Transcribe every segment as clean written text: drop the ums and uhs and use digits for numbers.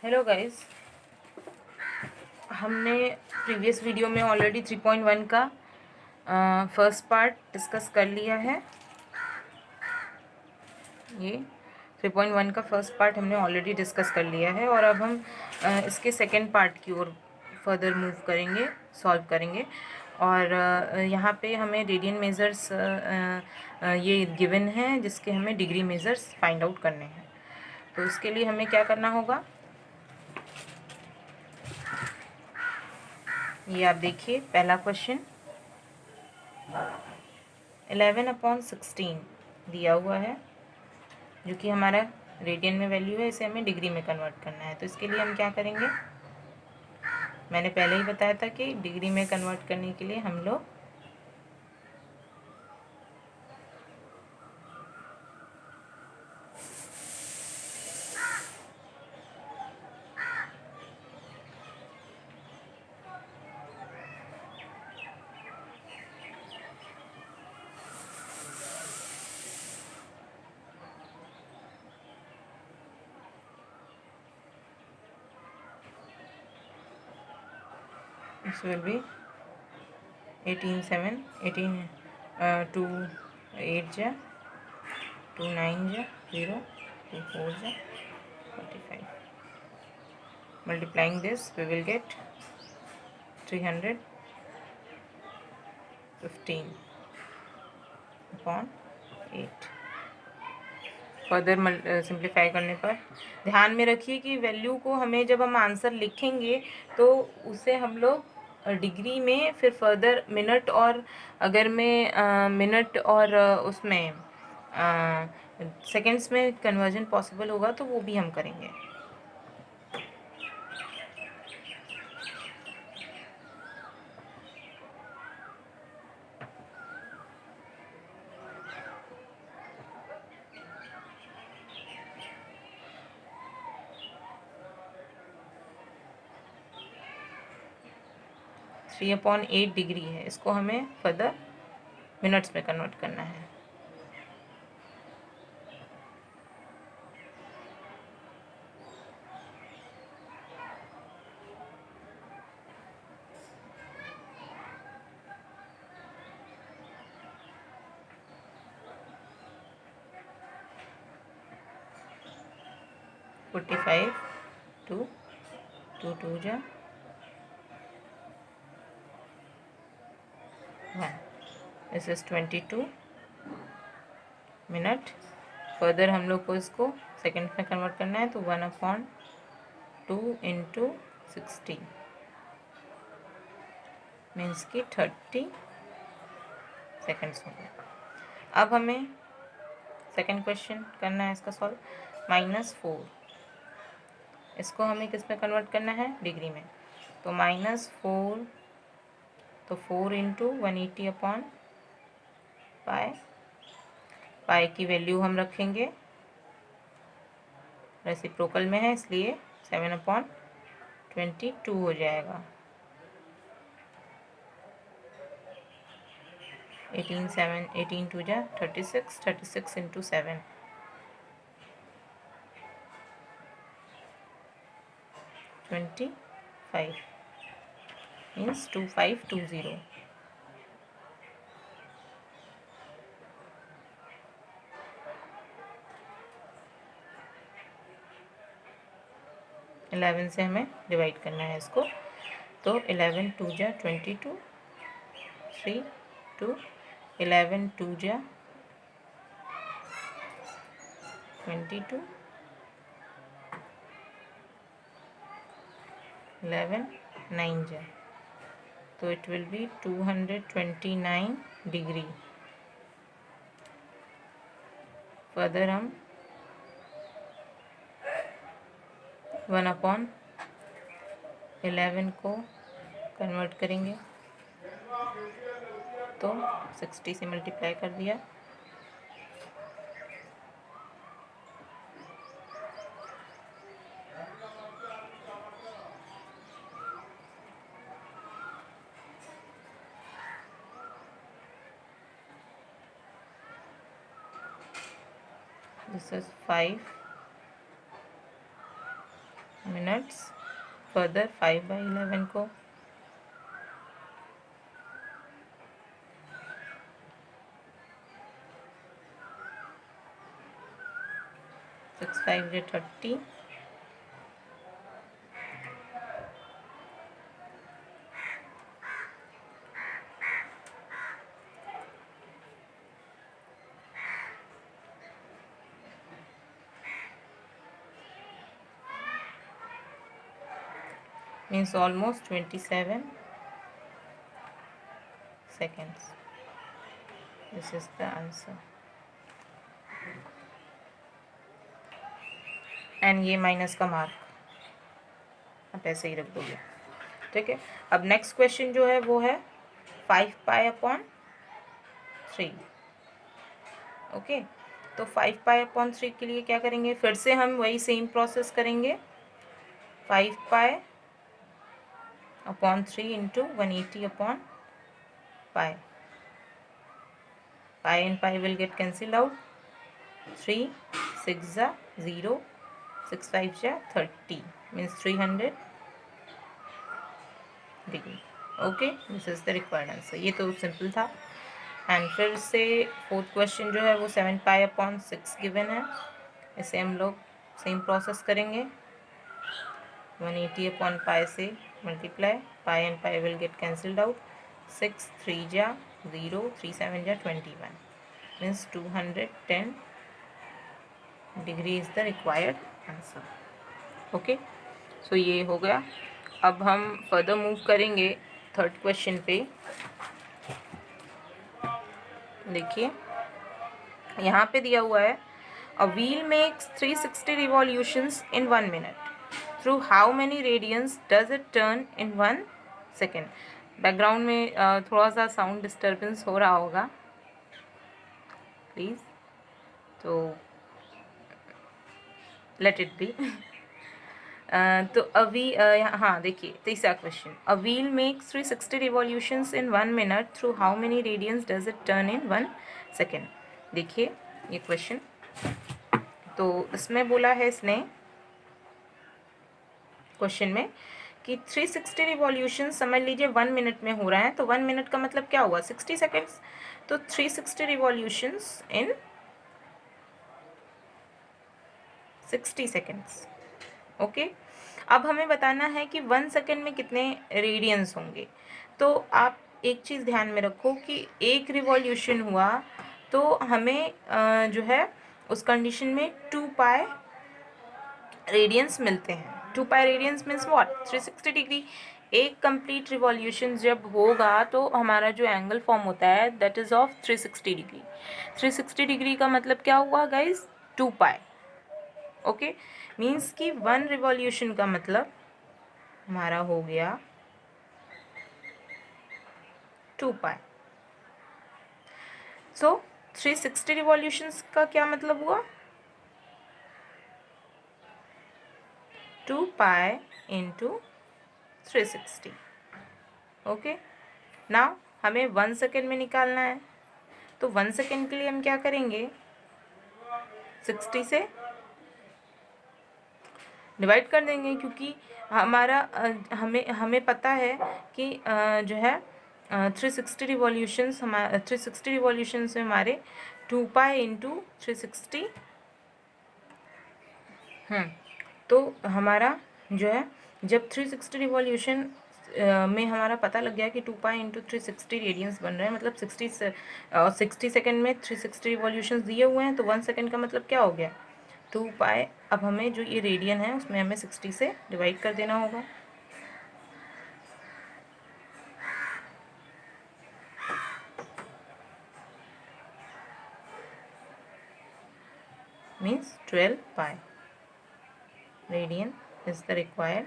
Hello guys, हमने previous video में already 3.1 का फर्स्ट पार्ट डिस्कस कर लिया है। ये 3.1 का फर्स्ट पार्ट हमने ऑलरेडी डिस्कस कर लिया है और अब हम इसके सेकंड पार्ट की ओर फर्दर मूव करेंगे, सॉल्व करेंगे। और यहाँ पे हमें रेडियन मेजर्स ये गिवन है जिसके हमें डिग्री मेजर्स फाइंड आउट करने हैं। तो इसके लिए हमें क्या करना होगा, ये आप देखिए। पहला क्वेश्चन 11/16 दिया हुआ है जो कि हमारा रेडियन में वैल्यू है, इसे हमें डिग्री में कन्वर्ट करना है। तो इसके लिए हम क्या करेंगे, मैंने पहले ही बताया था कि डिग्री में कन्वर्ट करने के लिए हम लोग this will be 18 2 8 जा 2 9 जा 0 2 4 जा 45. Multiplying this we will get 315 upon 8. Further simplify करने पर ध्यान में रखिए कि वैल्यू को हमें जब हम आंसर लिखेंगे तो उसे हम लोग डिग्री में, फिर फर्दर मिनट, और अगर मैं मिनट और उसमें सेकेंड्स में कन्वर्जन पॉसिबल होगा तो वो भी हम करेंगे। 3/8 डिग्री है, इसको हमें फर्दर मिनट्स में कन्वर्ट करना है। फोर्टी फाइव टू 2 जा 1, दिस इज 22 मिनट। फर्दर हम लोग को इसको सेकेंड में कन्वर्ट करना है, तो 1/2 इंटू 60 मीन्स की 30 सेकेंड्स हो गए। अब हमें सेकेंड क्वेश्चन करना है इसका सॉल्व। -4, इसको हमें किस में कन्वर्ट करना है, डिग्री में। तो -4, तो 4 इंटू 180/पाई। पाई की वैल्यू हम रखेंगे, रेसिप्रोकल में है इसलिए 7/22 हो जाएगा। 18 2 जा 36, 36 इंटू 7 25 मीन्स 2520। इलेवन से हमें डिवाइड करना है इसको, तो 11 2 जा 22, 3 2, 11 2 जा 22, 11 9 जा, तो it will be 229 degree. Further हम 1/11 को कन्वर्ट करेंगे, तो 60 से मल्टीप्लाई कर दिया, दिस इज 5 मिनट्स। फर्दर 5/11 को 6 5 30, means almost 27 seconds. This is the answer. And ये माइनस का मार्क आप ऐसे ही रख दोगे, ठीक है। अब नेक्स्ट क्वेश्चन जो है वो है 5π/3। ओके, तो 5π/3 के लिए क्या करेंगे, फिर से हम वही सेम प्रोसेस करेंगे। 5π/3 into 180/π। Pi and pi will get cancel out. 3 6 0, 6 5 30, means 300 degree. Okay, this is the required answer. ये तो सिंपल था। एंड फिर से फोर्थ क्वेश्चन जो है वो 7π/6 गिवन है। इसे हम लोग सेम प्रोसेस करेंगे। 180/π से multiply, pi and pi will get cancelled out. 6 3 0, 3 7 21, means 210 degree is the required answer. Okay, so ये हो गया। अब हम फर्दर मूव करेंगे थर्ड क्वेश्चन पे। देखिए यहाँ पे दिया हुआ है a wheel makes 360 revolutions in 1 minute, through how many radians does it turn in 1 second. Background में थोड़ा सा साउंड डिस्टर्बेंस हो रहा होगा, प्लीज़, तो लेट इट बी। तो अभी हाँ देखिए तीसरा question, a wheel makes 360 revolutions in 1 minute, through how many radians does it turn in 1 second. देखिए ये क्वेश्चन, तो इसमें बोला है इसने क्वेश्चन में कि 360 रिवॉल्यूशन समझ लीजिए 1 मिनट में हो रहा है, तो 1 मिनट का मतलब क्या हुआ, 60 सेकेंड्स। तो 360 रिवॉल्यूशंस इन 60 सेकेंड्स। ओके, अब हमें बताना है कि 1 सेकेंड में कितने रेडियंस होंगे। तो आप एक चीज़ ध्यान में रखो कि एक रिवॉल्यूशन हुआ तो हमें जो है उस कंडीशन में 2π रेडियंस मिलते हैं। 2π रेडियंस मीन्स व्हाट, 360 डिग्री। एक कंप्लीट रिवॉल्यूशन जब होगा तो हमारा जो एंगल फॉर्म होता है that is of 360 degree. 360 degree का मतलब क्या हुआ गाइज, 2π। ओके, मीन्स कि 1 रिवॉल्यूशन का मतलब हमारा हो गया 2π। सो 360 रिवॉल्यूशंस का क्या मतलब हुआ, 2π इंटू 360। ओके, नाउ हमें 1 सेकेंड में निकालना है, तो 1 सेकेंड के लिए हम क्या करेंगे, 60 से डिवाइड कर देंगे, क्योंकि हमारा हमें पता है कि जो है 360 रिवॉल्यूशंस, हमारे 360 रिवॉल्यूशंस में हमारे 2π इंटू 360। तो हमारा जो है जब 360 रिवॉल्यूशन में हमारा पता लग गया कि 2π इंटू 360 रेडियंस बन रहे हैं, मतलब 60 सेकेंड में 360 रिवॉल्यूशंस दिए हुए हैं, तो 1 सेकेंड का मतलब क्या हो गया, 2π। अब हमें जो ये रेडियन है उसमें हमें 60 से डिवाइड कर देना होगा। Means 12π radian is the required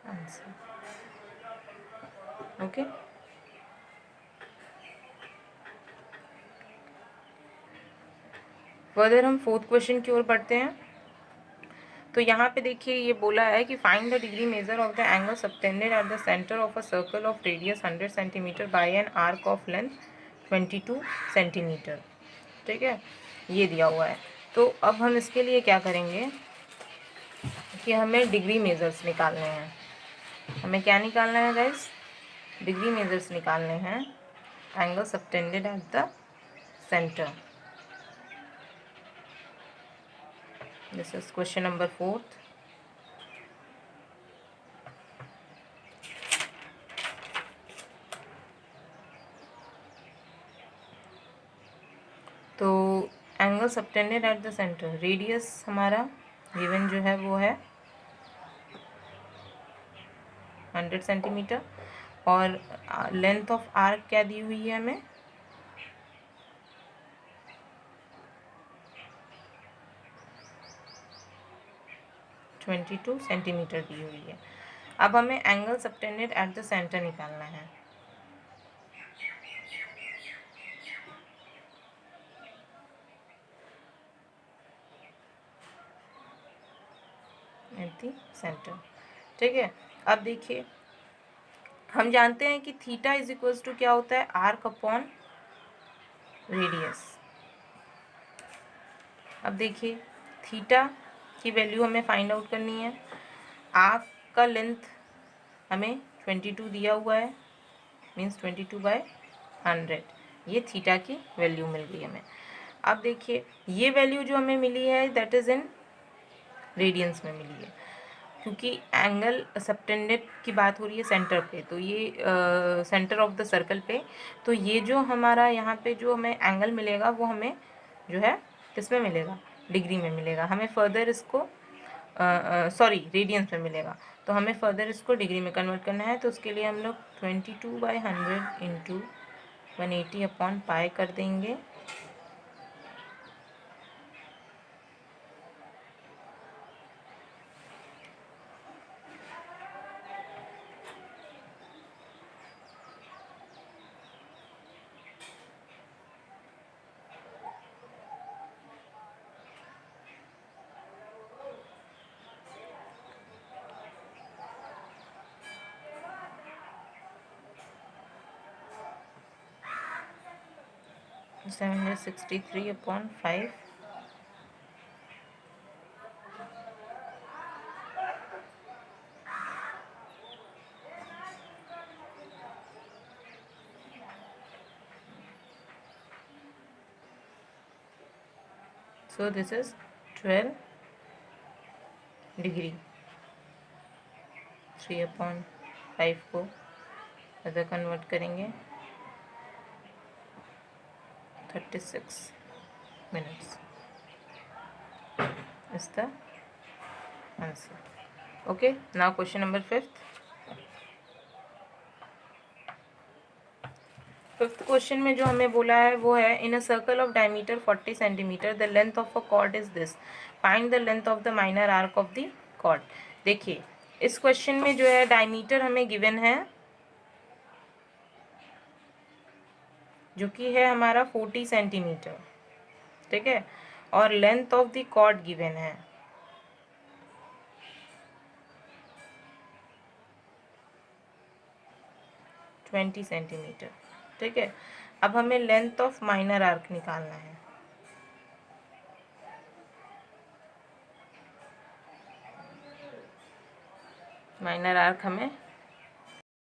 answer. Okay, further हम फोर्थ क्वेश्चन की ओर बढ़ते हैं। तो यहाँ पे देखिए ये बोला है कि find the degree measure of the angle subtended at the centre of a circle of radius 100 centimetre bye an arc of length 22 centimetre. ठीक है, ये दिया हुआ है। तो अब हम इसके लिए क्या करेंगे, कि हमें डिग्री मेजर्स निकालने हैं। हमें क्या निकालना है गाइस? डिग्री मेजर्स निकालने हैं angle subtended at the centre. This is question number 4। तो angle subtended at the centre, radius हमारा गिवन जो है वो है 100 सेंटीमीटर, और लेंथ ऑफ आर्क क्या दी हुई है हमें? 22 सेंटीमीटर दी हुई है। अब हमें angle subtended at the centre निकालना है। एट द सेंटर, ठीक है। अब देखिए, हम जानते हैं कि थीटा इज इक्वल्स टू क्या होता है? Arc upon radius. अब देखिए, थीटा की वैल्यू हमें फाइंड आउट करनी है। आर्क का लेंथ हमें 22 दिया हुआ है, मीन्स 22/100। ये थीटा की वैल्यू मिल गई हमें। अब देखिए, ये वैल्यू जो हमें मिली है दैट इज़ इन रेडियंस में मिली है, क्योंकि एंगल सबटेंडेड की बात हो रही है सेंटर पे, तो ये सेंटर ऑफ द सर्कल पे। तो ये जो हमारा यहाँ पे जो हमें एंगल मिलेगा वो हमें जो है किस में मिलेगा? डिग्री में मिलेगा। हमें फर्दर इसको सॉरी रेडियंस में मिलेगा, तो हमें फर्दर इसको डिग्री में कन्वर्ट करना है। तो उसके लिए हम लोग 22/100 इंटू 180/π कर देंगे। Seven 763/5। So this is 12 degree. 3/5 को अदर कन्वर्ट करेंगे 36 minutes is the answer. Okay, now question number 5th. Fifth question में जो हमें बोला है वो है in a circle of diameter 40 centimetre the length of a chord is this, find the length of the minor arc of the chord. देखिए, इस question में जो है डायमीटर हमें गिवन है जो कि है हमारा 40 सेंटीमीटर, ठीक है, और length of the chord given है 20 सेंटीमीटर, ठीक है। अब हमें लेंथ ऑफ माइनर आर्क निकालना है। माइनर आर्क हमें